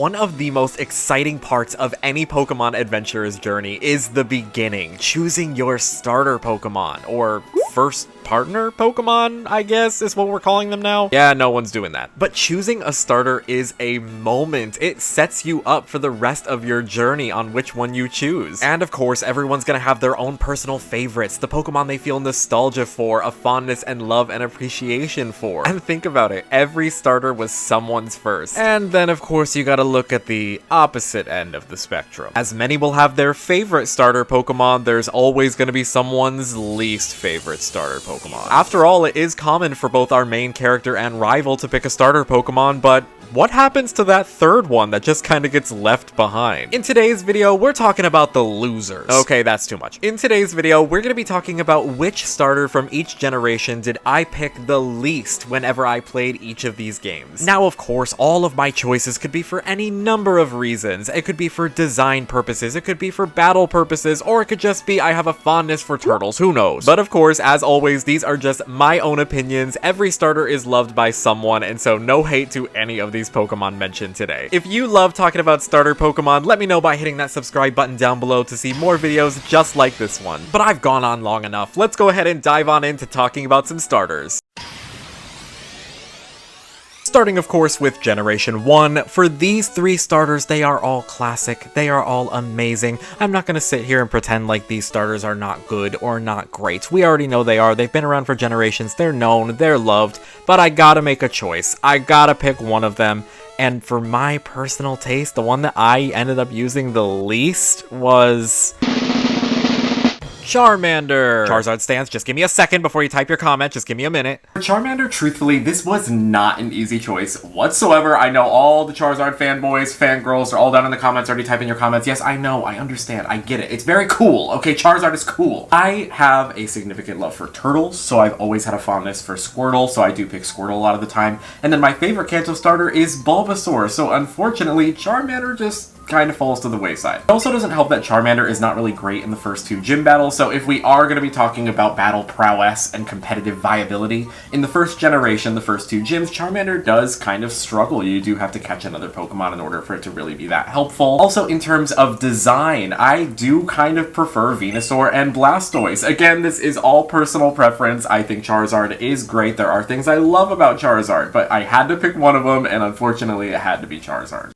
One of the most exciting parts of any Pokemon adventurer's journey is the beginning, choosing your starter Pokemon, or first partner Pokemon, I guess is what we're calling them now. Yeah, no one's doing that. But choosing a starter is a moment. It sets you up for the rest of your journey on which one you choose. And of course, everyone's gonna have their own personal favorites, the Pokemon they feel nostalgia for, a fondness and love and appreciation for. And think about it, every starter was someone's first. And then of course you gotta look at the opposite end of the spectrum. As many will have their favorite starter Pokemon, there's always gonna be someone's least favorite starter Pokemon. After all, it is common for both our main character and rival to pick a starter Pokemon, but what happens to that third one that just kind of gets left behind? In today's video, we're talking about the losers. Okay, that's too much. In today's video, we're going to be talking about which starter from each generation did I pick the least whenever I played each of these games. Now, of course, all of my choices could be for any number of reasons. It could be for design purposes, it could be for battle purposes, or it could just be I have a fondness for turtles, who knows? But of course, as always, these are just my own opinions. Every starter is loved by someone, and so no hate to any of these Pokemon mentioned today. If you love talking about starter Pokemon, let me know by hitting that subscribe button down below to see more videos just like this one. But I've gone on long enough. Let's go ahead and dive on into talking about some starters. Starting, of course, with Generation 1. For these three starters, they are all classic. They are all amazing. I'm not going to sit here and pretend like these starters are not good or not great. We already know they are. They've been around for generations. They're known. They're loved. But I gotta make a choice. I gotta pick one of them. And for my personal taste, the one that I ended up using the least was Charmander. Charizard stands, just give me a second before you type your comment, just give me a minute. For Charmander, truthfully, this was not an easy choice whatsoever. I know all the Charizard fanboys, fangirls are all down in the comments already typing your comments. Yes, I know, I understand, I get it. It's very cool, okay? Charizard is cool. I have a significant love for turtles, so I've always had a fondness for Squirtle, so I do pick Squirtle a lot of the time. And then my favorite Kanto starter is Bulbasaur, so unfortunately, Charmander just kind of falls to the wayside. It also doesn't help that Charmander is not really great in the first two gym battles, so if we are going to be talking about battle prowess and competitive viability, in the first generation, the first two gyms, Charmander does kind of struggle. You do have to catch another Pokemon in order for it to really be that helpful. Also, in terms of design, I do kind of prefer Venusaur and Blastoise. Again, this is all personal preference. I think Charizard is great. There are things I love about Charizard, but I had to pick one of them, and unfortunately, it had to be Charizard.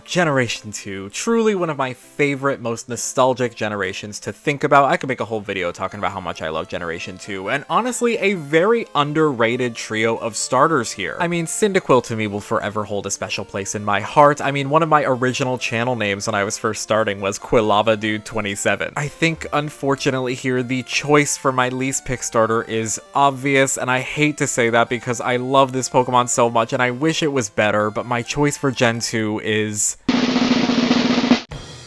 Generation 2. Truly one of my favorite, most nostalgic generations to think about. I could make a whole video talking about how much I love Generation 2, and honestly, a very underrated trio of starters here. I mean, Cyndaquil to me will forever hold a special place in my heart. I mean, one of my original channel names when I was first starting was QuilavaDude27. I think, unfortunately here, the choice for my least pick starter is obvious, and I hate to say that because I love this Pokemon so much and I wish it was better, but my choice for Gen 2 is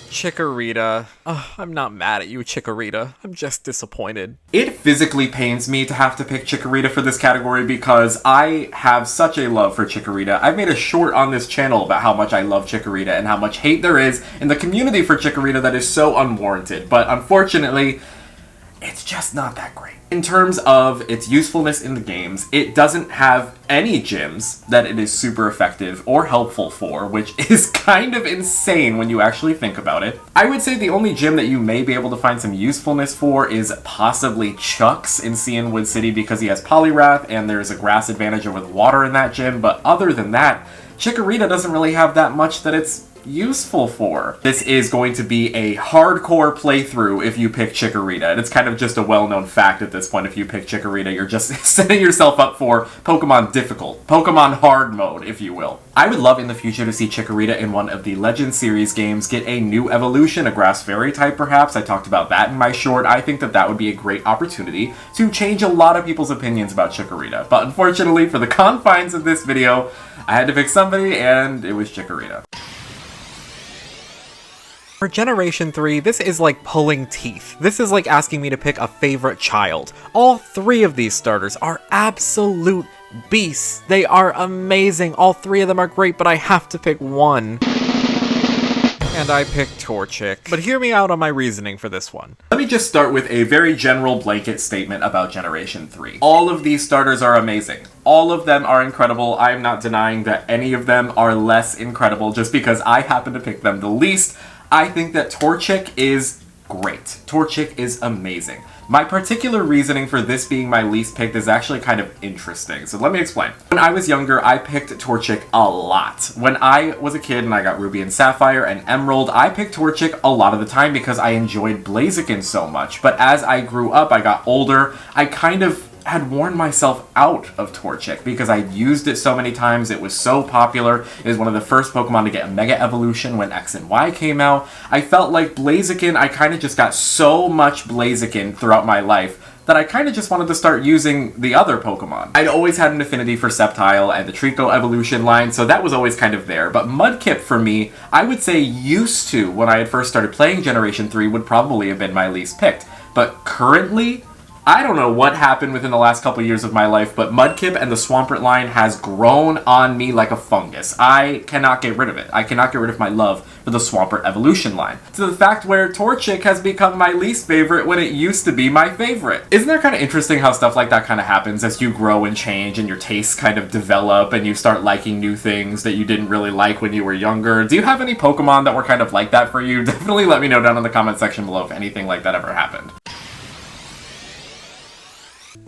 Chikorita. I'm not mad at you, Chikorita. I'm just disappointed. It physically pains me to have to pick Chikorita for this category because I have such a love for Chikorita. I've made a short on this channel about how much I love Chikorita and how much hate there is in the community for Chikorita that is so unwarranted, but unfortunately, it's just not that great. In terms of its usefulness in the games, it doesn't have any gyms that it is super effective or helpful for, which is kind of insane when you actually think about it. I would say the only gym that you may be able to find some usefulness for is possibly Chuck's in Cianwood City because he has Poliwrath and there's a grass advantage over the water in that gym, but other than that, Chikorita doesn't really have that much that it's useful for. This is going to be a hardcore playthrough if you pick Chikorita, and it's kind of just a well-known fact at this point. If you pick Chikorita, you're just setting yourself up for Pokemon difficult, Pokemon hard mode, if you will. I would love in the future to see Chikorita in one of the Legend series games get a new evolution, a Grass Fairy type perhaps. I talked about that in my short. I think that that would be a great opportunity to change a lot of people's opinions about Chikorita, but unfortunately for the confines of this video, I had to pick somebody, and it was Chikorita. For Generation 3, this is like pulling teeth. This is like asking me to pick a favorite child. All three of these starters are absolute beasts. They are amazing. All three of them are great, but I have to pick one. And I picked Torchic. But hear me out on my reasoning for this one. Let me just start with a very general blanket statement about Generation 3. All of these starters are amazing. All of them are incredible. I am not denying that any of them are less incredible just because I happen to pick them the least. I think that Torchic is great. Torchic is amazing. My particular reasoning for this being my least picked is actually kind of interesting, so let me explain. When I was younger, I picked Torchic a lot. When I was a kid and I got Ruby and Sapphire and Emerald, I picked Torchic a lot of the time because I enjoyed Blaziken so much. But as I grew up, I got older, I kind of had worn myself out of Torchic because I used it so many times. It was so popular. It was one of the first Pokemon to get a Mega Evolution when X and Y came out. I felt like Blaziken, I kind of just got so much Blaziken throughout my life that I kind of just wanted to start using the other Pokemon. I'd always had an affinity for Sceptile and the Trico evolution line, so that was always kind of there. But Mudkip, for me, I would say used to, when I had first started playing Generation 3, would probably have been my least picked. But currently, I don't know what happened within the last couple years of my life, but Mudkip and the Swampert line has grown on me like a fungus. I cannot get rid of it. I cannot get rid of my love for the Swampert evolution line. To the fact where Torchic has become my least favorite when it used to be my favorite. Isn't that kind of interesting how stuff like that kind of happens as you grow and change and your tastes kind of develop and you start liking new things that you didn't really like when you were younger? Do you have any Pokemon that were kind of like that for you? Definitely let me know down in the comment section below if anything like that ever happened.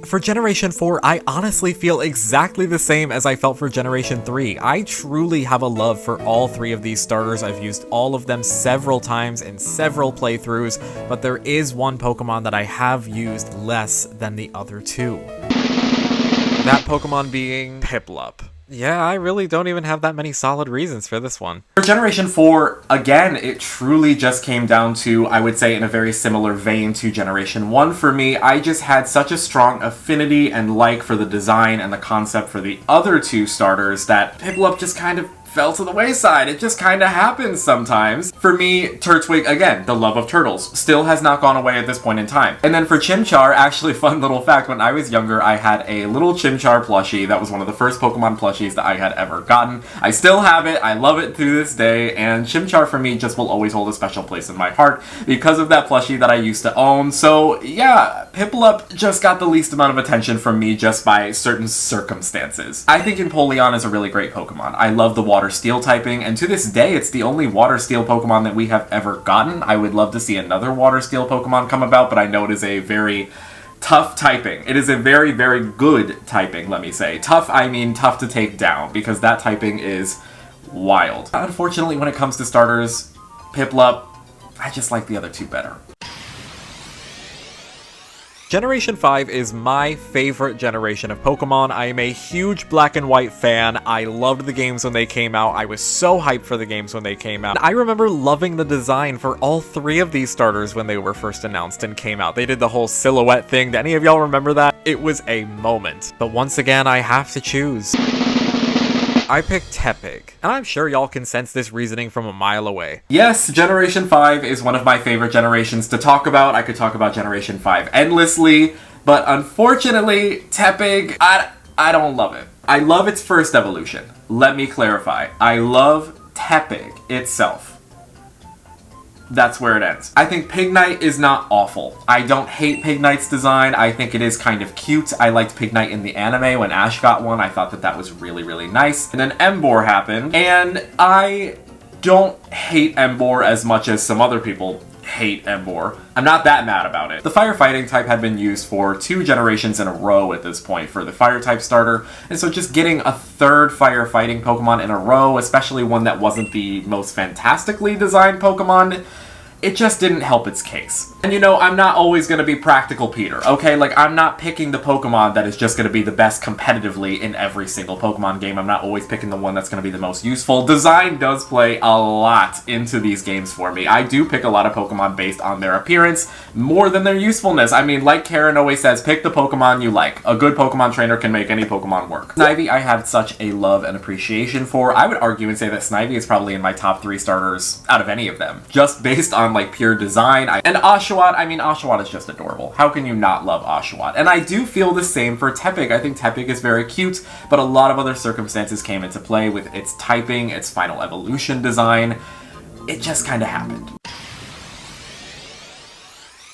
For Generation 4, I honestly feel exactly the same as I felt for Generation 3. I truly have a love for all three of these starters. I've used all of them several times in several playthroughs, but there is one Pokemon that I have used less than the other two. That Pokemon being Piplup. Yeah, I really don't even have that many solid reasons for this one. For Generation 4, again, it truly just came down to, I would say in a very similar vein to Generation 1 for me, I just had such a strong affinity and like for the design and the concept for the other two starters that Piplup just kind of fell to the wayside. It just kind of happens sometimes. For me, Turtwig, again, the love of turtles, still has not gone away at this point in time. And then for Chimchar, actually fun little fact, when I was younger, I had a little Chimchar plushie. That was one of the first Pokemon plushies that I had ever gotten. I still have it. I love it to this day. And Chimchar for me just will always hold a special place in my heart because of that plushie that I used to own. So yeah, Piplup just got the least amount of attention from me just by certain circumstances. I think Empoleon is a really great Pokemon. I love the Water Steel typing, and to this day, it's the only Water Steel Pokemon that we have ever gotten. I would love to see another Water Steel Pokemon come about, but I know it is a very tough typing. It is a very, very good typing, let me say. Tough, I mean tough to take down, because that typing is wild. Unfortunately, when it comes to starters, Piplup, I just like the other two better. Generation 5 is my favorite generation of Pokemon. I am a huge Black and White fan. I loved the games when they came out. I was so hyped for the games when they came out. I remember loving the design for all three of these starters when they were first announced and came out. They did the whole silhouette thing. Do any of y'all remember that? It was a moment. But once again, I have to choose. I picked Tepig, and I'm sure y'all can sense this reasoning from a mile away. Yes, Generation 5 is one of my favorite generations to talk about. I could talk about Generation 5 endlessly, but unfortunately, Tepig, I don't love it. I love its first evolution. Let me clarify. I love Tepig itself. That's where it ends. I think Pignite is not awful. I don't hate Pignite's design. I think it is kind of cute. I liked Pignite in the anime when Ash got one. I thought that that was really, really nice. And then Emboar happened, and I don't hate Emboar as much as some other people hate Emboar. I'm not that mad about it. The firefighting type had been used for 2 generations in a row at this point for the fire type starter, and so just getting a third firefighting Pokemon in a row, especially one that wasn't the most fantastically designed Pokemon, it just didn't help its case. And you know, I'm not always going to be Practical Peter, okay? Like, I'm not picking the Pokemon that is just going to be the best competitively in every single Pokemon game. I'm not always picking the one that's going to be the most useful. Design does play a lot into these games for me. I do pick a lot of Pokemon based on their appearance more than their usefulness. I mean, like Karen always says, pick the Pokemon you like. A good Pokemon trainer can make any Pokemon work. Snivy I have such a love and appreciation for. I would argue and say that Snivy is probably in my top 3 starters out of any of them, just based on like pure design. And Oshawott, I mean, Oshawott is just adorable. How can you not love Oshawott? And I do feel the same for Tepig. I think Tepig is very cute, but a lot of other circumstances came into play with its typing, its final evolution design. it just kind of happened.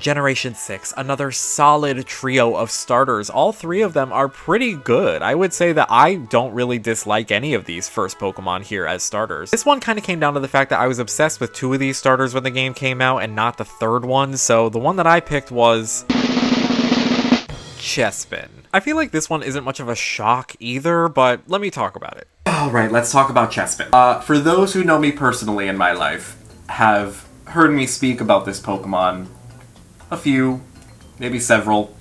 Generation 6, another solid trio of starters. All three of them are pretty good. I would say that I don't really dislike any of these first Pokemon here as starters. This one kind of came down to the fact that I was obsessed with two of these starters when the game came out and not the third one, so the one that I picked was Chespin. I feel like this one isn't much of a shock either, but let me talk about it. Alright, let's talk about Chespin. For those who know me personally in my life, have heard me speak about this Pokemon a few, maybe several,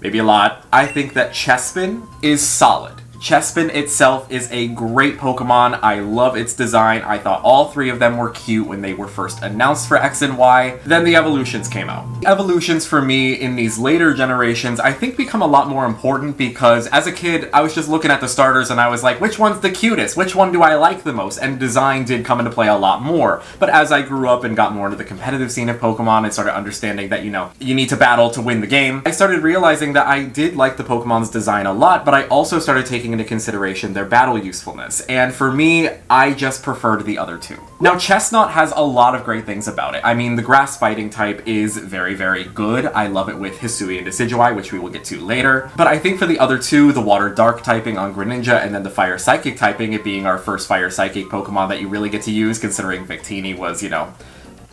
maybe a lot. I think that Chespin is solid. Chespin itself is a great Pokemon. I love its design. I thought all three of them were cute when they were first announced for X and Y. Then the evolutions came out. Evolutions for me in these later generations, I think become a lot more important because as a kid, I was just looking at the starters and I was like, which one's the cutest? Which one do I like the most? And design did come into play a lot more. But as I grew up and got more into the competitive scene of Pokemon and started understanding that, you know, you need to battle to win the game, I started realizing that I did like the Pokemon's design a lot, but I also started taking into consideration their battle usefulness, and for me, I just preferred the other two. Now, Chestnut has a lot of great things about it. I mean, the grass fighting type is very, very good. I love it with Hisui and Decidueye, which we will get to later, but I think for the other two, the water dark typing on Greninja and then the fire psychic typing, it being our first fire psychic Pokemon that you really get to use, considering Victini was, you know,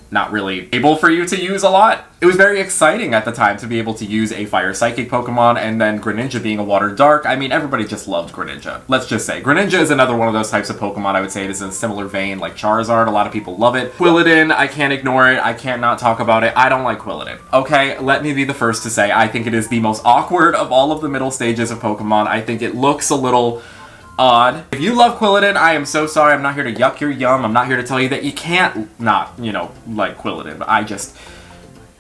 not really able for you to use a lot. It was very exciting at the time to be able to use a Fire Psychic Pokemon, and then Greninja being a Water Dark. I mean, everybody just loved Greninja. Let's just say. Greninja is another one of those types of Pokemon. I would say it is in a similar vein like Charizard. A lot of people love it. Quilladin, I can't ignore it. I can't not talk about it. I don't like Quilladin. Okay, let me be the first to say I think it is the most awkward of all of the middle stages of Pokemon. I think it looks a little odd. If you love Quilladin, I am so sorry. I'm not here to yuck your yum. I'm not here to tell you that you can't not, you know, like Quilladin, but I just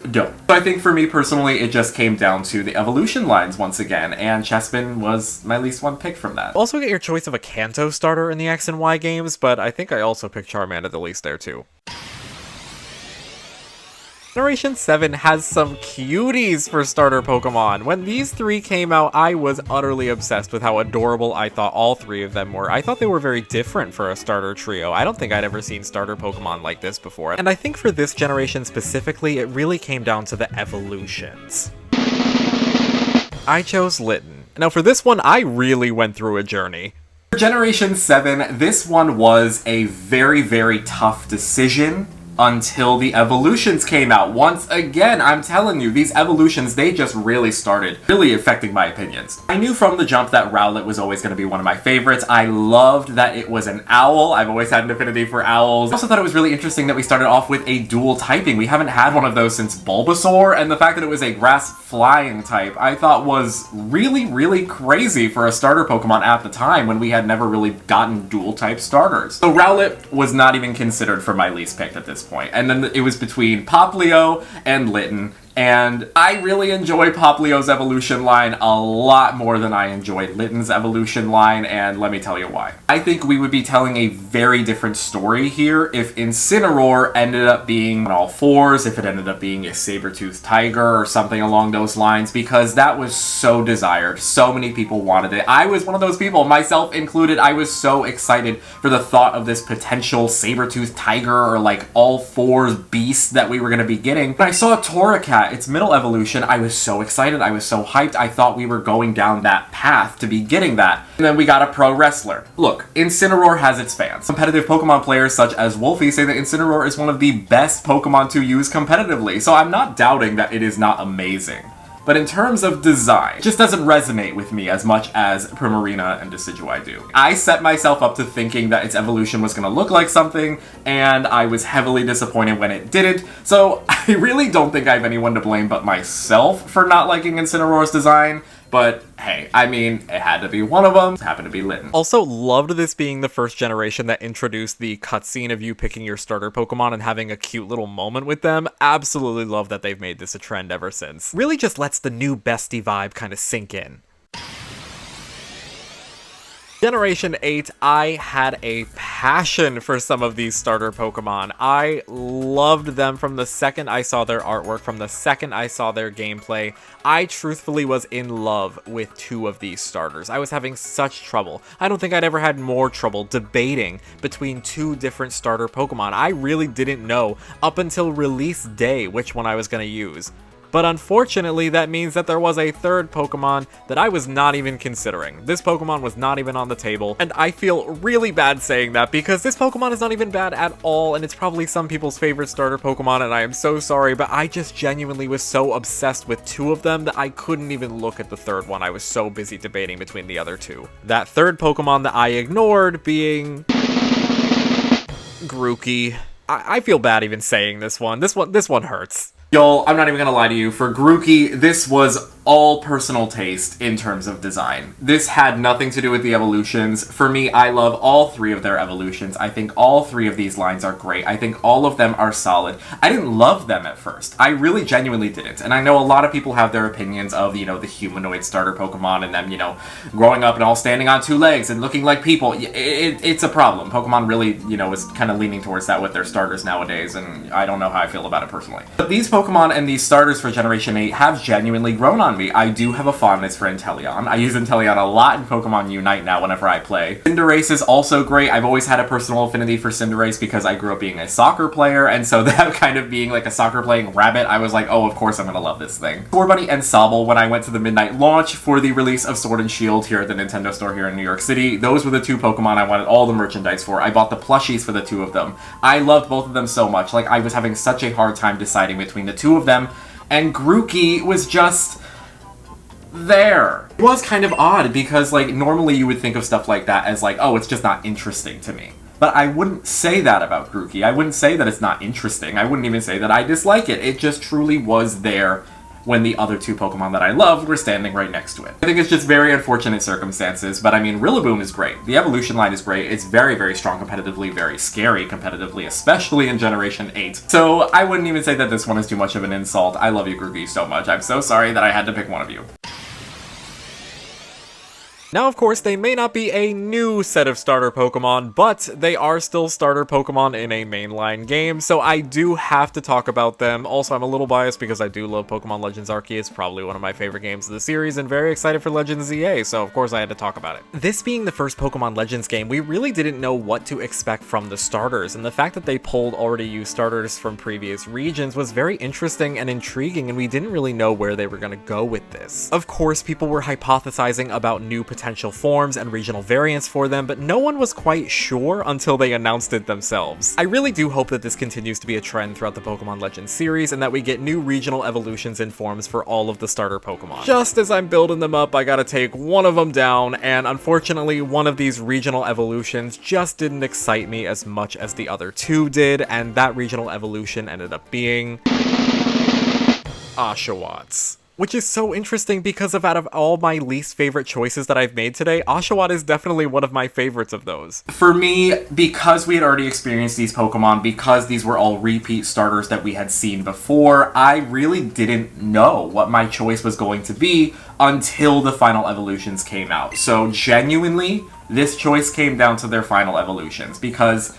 don't. So I think for me personally, it just came down to the evolution lines once again, and Chespin was my least one pick from that. Also get your choice of a Kanto starter in the X and Y games, but I think I also picked Charmander the least there too. Generation 7 has some cuties for starter Pokemon. When these three came out, I was utterly obsessed with how adorable I thought all three of them were. I thought they were very different for a starter trio. I don't think I'd ever seen starter Pokemon like this before. And I think for this generation specifically, it really came down to the evolutions. I chose Litten. Now for this one, I really went through a journey. For Generation 7, this one was a very, very tough decision until the evolutions came out. Once again, I'm telling you, these evolutions, they just really started really affecting my opinions. I knew from the jump that Rowlet was always going to be one of my favorites. I loved that it was an owl. I've always had an affinity for owls. I also thought it was really interesting that we started off with a dual typing. We haven't had one of those since Bulbasaur, and the fact that it was a grass flying type I thought was really, really crazy for a starter Pokemon at the time when we had never really gotten dual type starters. So Rowlet was not even considered for my least pick at this point. And then it was between Poplio and Litten, and I really enjoy Poplio's evolution line a lot more than I enjoyed Litten's evolution line, and let me tell you why. I think we would be telling a very different story here if Incineroar ended up being on all fours, if it ended up being a saber-toothed tiger or something along those lines, because that was so desired. So many people wanted it. I was one of those people, myself included. I was so excited for the thought of this potential saber-toothed tiger or like all fours beast that we were going to be getting. When I saw Torracat, its middle evolution, I was so excited. I was so hyped. I thought we were going down that path to be getting that. And then we got a pro wrestler. Look, Incineroar has its fans. Competitive Pokemon players such as Wolfie say that Incineroar is one of the best Pokemon to use competitively, so I'm not doubting that it is not amazing. But in terms of design, it just doesn't resonate with me as much as Primarina and Decidueye do. I set myself up to thinking that its evolution was going to look like something, and I was heavily disappointed when it didn't, so I really don't think I have anyone to blame but myself for not liking Incineroar's design. But hey, I mean, it had to be one of them. It happened to be Litten. Also, loved this being the first generation that introduced the cutscene of you picking your starter Pokemon and having a cute little moment with them. Absolutely love that they've made this a trend ever since. Really just lets the new bestie vibe kind of sink in. Generation 8, I had a passion for some of these starter Pokemon. I loved them from the second I saw their artwork, from the second I saw their gameplay. I truthfully was in love with 2 of these starters. I was having such trouble. I don't think I'd ever had more trouble debating between 2 different starter Pokemon. I really didn't know up until release day which one I was going to use. But unfortunately, that means that there was a third Pokemon that I was not even considering. This Pokemon was not even on the table, and I feel really bad saying that because this Pokemon is not even bad at all, and it's probably some people's favorite starter Pokemon, and I am so sorry, but I just genuinely was so obsessed with 2 of them that I couldn't even look at the third one. I was so busy debating between the other 2. That third Pokemon that I ignored being Grookey. I feel bad even saying this one. This one hurts. Y'all, I'm not even gonna lie to you, for Grookey, this was all personal taste in terms of design. This had nothing to do with the evolutions. For me, I love all 3 of their evolutions. I think all 3 of these lines are great. I think all of them are solid. I didn't love them at first. I really genuinely didn't. And I know a lot of people have their opinions of, the humanoid starter Pokemon and them, growing up and all standing on 2 legs and looking like people. It's a problem. Pokemon really, is kind of leaning towards that with their starters nowadays, and I don't know how I feel about it personally. But these Pokemon and these starters for Generation 8 have genuinely grown on me. I do have a fondness for Inteleon. I use Inteleon a lot in Pokemon Unite now whenever I play. Cinderace is also great. I've always had a personal affinity for Cinderace because I grew up being a soccer player, and so that kind of being like a soccer playing rabbit, I was like, oh, of course I'm gonna love this thing. Scorbunny and Sobble, when I went to the midnight launch for the release of Sword and Shield here at the Nintendo store here in New York City, those were the 2 Pokemon I wanted all the merchandise for. I bought the plushies for the 2 of them. I loved both of them so much. Like, I was having such a hard time deciding between the 2 of them, and Grookey was just there. It was kind of odd because, like, normally you would think of stuff like that as like, oh, it's just not interesting to me. But I wouldn't say that about Grookey. I wouldn't say that it's not interesting. I wouldn't even say that I dislike it. It just truly was there when the other 2 Pokemon that I loved were standing right next to it. I think it's just very unfortunate circumstances, but I mean, Rillaboom is great. The evolution line is great. It's very, very strong competitively, very scary competitively, especially in Generation 8. So I wouldn't even say that this one is too much of an insult. I love you, Grookey, so much. I'm so sorry that I had to pick one of you. Now, of course, they may not be a new set of starter Pokemon, but they are still starter Pokemon in a mainline game, so I do have to talk about them. Also, I'm a little biased because I do love Pokemon Legends Arceus. It's probably one of my favorite games of the series, and very excited for Legends ZA, so of course I had to talk about it. This being the first Pokemon Legends game, we really didn't know what to expect from the starters, and the fact that they pulled already used starters from previous regions was very interesting and intriguing, and we didn't really know where they were going to go with this. Of course, people were hypothesizing about new potential forms and regional variants for them, but no one was quite sure until they announced it themselves. I really do hope that this continues to be a trend throughout the Pokemon Legends series and that we get new regional evolutions and forms for all of the starter Pokemon. Just as I'm building them up, I gotta take one of them down, and unfortunately one of these regional evolutions just didn't excite me as much as the other 2 did, and that regional evolution ended up being Oshawott. Which is so interesting because out of all my least favorite choices that I've made today, Oshawott is definitely one of my favorites of those. For me, because we had already experienced these Pokemon, because these were all repeat starters that we had seen before, I really didn't know what my choice was going to be until the final evolutions came out. So genuinely, this choice came down to their final evolutions because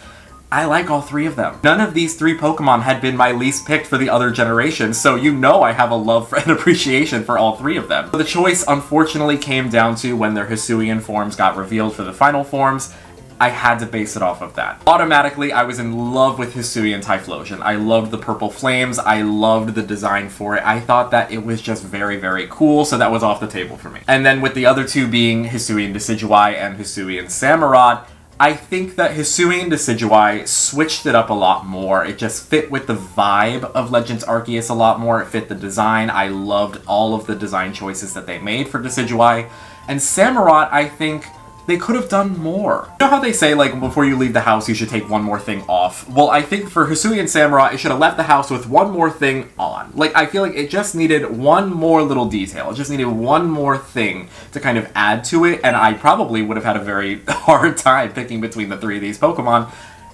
I like all 3 of them. None of these 3 Pokemon had been my least picked for the other generations, so I have a love and appreciation for all 3 of them. The choice unfortunately came down to when their Hisuian forms got revealed for the final forms. I had to base it off of that. Automatically, I was in love with Hisuian Typhlosion. I loved the purple flames, I loved the design for it. I thought that it was just very, very cool, so that was off the table for me. And then with the other 2 being Hisuian Decidueye and Hisuian Samurott, I think that Hisuian Decidueye switched it up a lot more. It just fit with the vibe of Legends Arceus a lot more. It fit the design. I loved all of the design choices that they made for Decidueye. And Samurott, I think they could have done more. You know how they say, like, before you leave the house, you should take one more thing off? Well, I think for Hisuian Samurott, it should have left the house with one more thing on. Like, I feel like it just needed one more little detail. It just needed one more thing to kind of add to it, and I probably would have had a very hard time picking between the 3 of these Pokemon.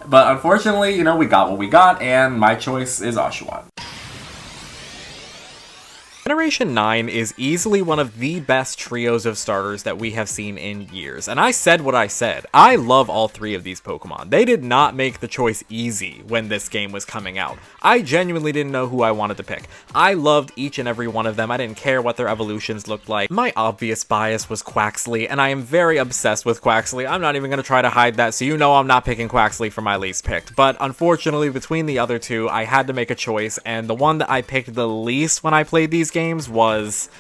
But unfortunately, we got what we got, and my choice is Oshawott. Generation 9 is easily one of the best trios of starters that we have seen in years, and I said what I said. I love all three of these Pokemon. They did not make the choice easy when this game was coming out. I genuinely didn't know who I wanted to pick. I loved each and every one of them. I didn't care what their evolutions looked like. My obvious bias was Quaxly, and I am very obsessed with Quaxly. I'm not even going to try to hide that, so you know I'm not picking Quaxly for my least picked. But unfortunately, between the other two, I had to make a choice, and the one that I picked the least when I played these games was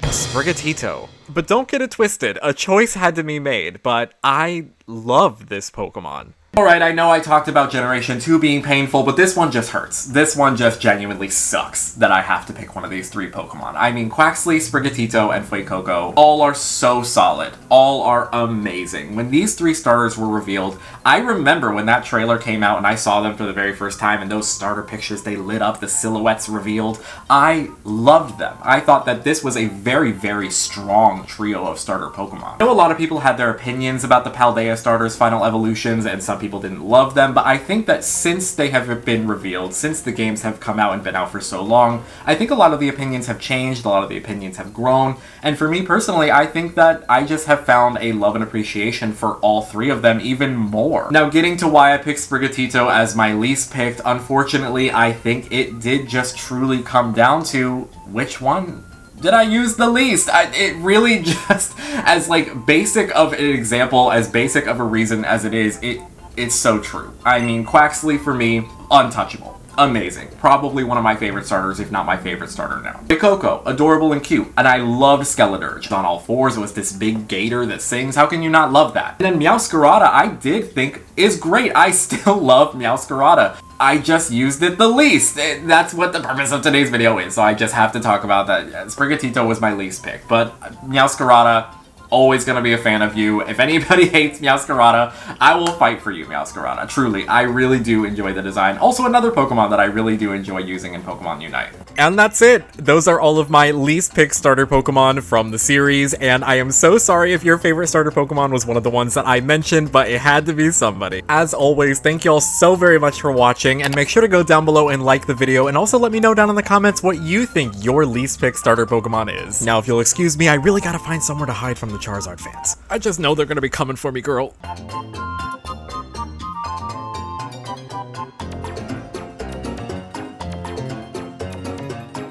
Sprigatito. But don't get it twisted, a choice had to be made, but I love this Pokemon. Alright, I know I talked about Generation 2 being painful, but this one just hurts. This one just genuinely sucks that I have to pick one of these three Pokemon. I mean, Quaxly, Sprigatito, and Fuecoco all are so solid. All are amazing. When these three starters were revealed, I remember when that trailer came out and I saw them for the very first time, and those starter pictures, they lit up, the silhouettes revealed. I loved them. I thought that this was a very, very strong trio of starter Pokemon. I know a lot of people had their opinions about the Paldea starters' final evolutions, and some people didn't love them, but I think that since they have been revealed, since the games have come out and been out for so long, I think a lot of the opinions have changed, a lot of the opinions have grown, and for me personally, I think that I just have found a love and appreciation for all three of them even more. Now, getting to why I picked Sprigatito as my least picked, unfortunately, I think it did just truly come down to which one did I use the least? It really just, as like basic of an example, as basic of a reason as it is, it's so true. I mean, Quaxly for me, untouchable. Amazing. Probably one of my favorite starters, if not my favorite starter now. Fuecoco, adorable and cute, and I loved Skeledirge. On all fours, it was this big gator that sings. How can you not love that? And then Meowscarada, I did think is great. I still love Meowscarada. I just used it the least. That's what the purpose of today's video is, so I just have to talk about that. Sprigatito was my least pick, but Meowscarada, always gonna be a fan of you. If anybody hates Meowscarada, I will fight for you, Meowscarada. Truly, I really do enjoy the design. Also, another Pokemon that I really do enjoy using in Pokemon Unite. And that's it! Those are all of my least picked starter Pokemon from the series, and I am so sorry if your favorite starter Pokemon was one of the ones that I mentioned, but it had to be somebody. As always, thank you all so very much for watching, and make sure to go down below and like the video, and also let me know down in the comments what you think your least picked starter Pokemon is. Now, if you'll excuse me, I really gotta find somewhere to hide from the Charizard fans. I just know they're gonna be coming for me, girl.